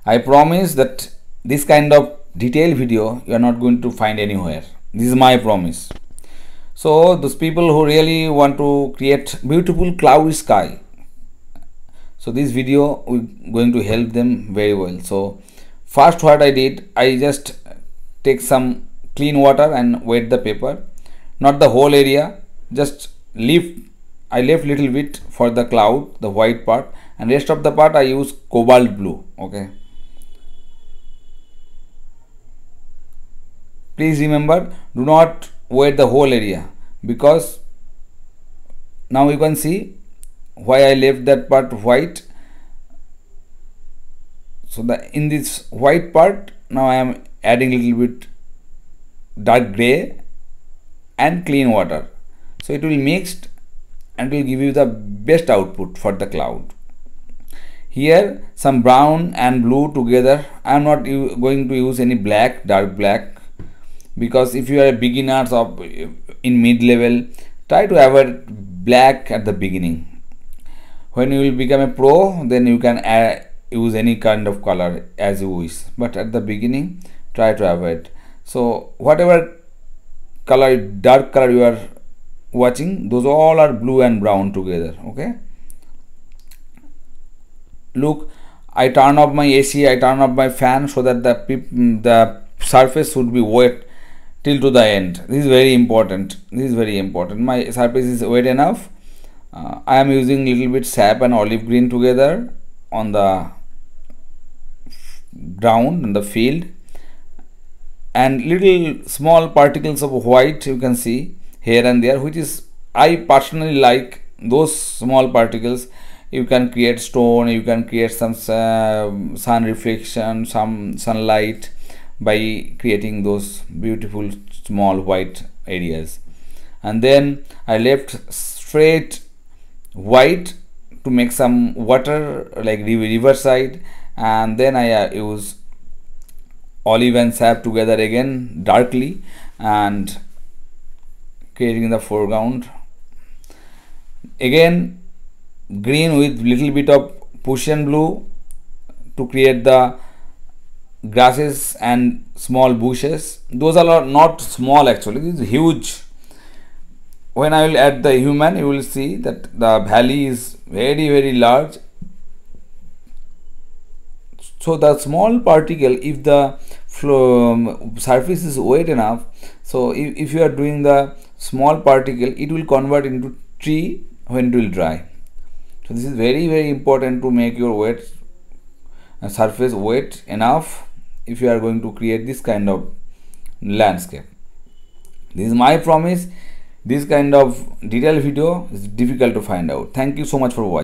I promise that this kind of detailed video you are not going to find anywhere. This is my promise. So those people who really want to create beautiful cloudy sky, so this video will going to help them very well. So first what I did, I just take some clean water and wet the paper, not the whole area, just I left little bit for the cloud, the white part, and rest of the part I use cobalt blue. Okay, please remember, do not wet the whole area, because now you can see why I left that part white. So in this white part now I am adding a little bit dark gray and clean water, so it will mixed and will give you the best output for the cloud. Here some brown and blue together. I am not going to use any black, dark black, because if you are a beginners of in mid-level, try to avoid black at the beginning. When you will become a pro, then you can use any kind of color as you wish, but at the beginning try to avoid. So whatever color, dark color you are watching, those all are blue and brown together. Okay, look, I turn off my AC, I turn off my fan, so that the surface should be wet till to the end. This is very important. This is very important. My surface is wet enough. I am using little bit sap and olive green together on the ground in the field, and little small particles of white you can see here and there, which is I personally like those small particles. You can create stone, you can create some sun reflection, some sunlight by creating those beautiful small white areas. And then I left straight white to make some water like riverside, and then I use olive and sap together again darkly and creating the foreground. Again green with little bit of Prussian blue to create the grasses and small bushes. Those are not small actually, this is huge. When I will add the human, you will see that the valley is very large. So the small particle, if the surface is wet enough, so if you are doing the small particle, it will convert into tree when it will dry. So this is very important to make your wet surface wet enough if you are going to create this kind of landscape. This is my promise. This kind of detailed video is difficult to find out. Thank you so much for watching.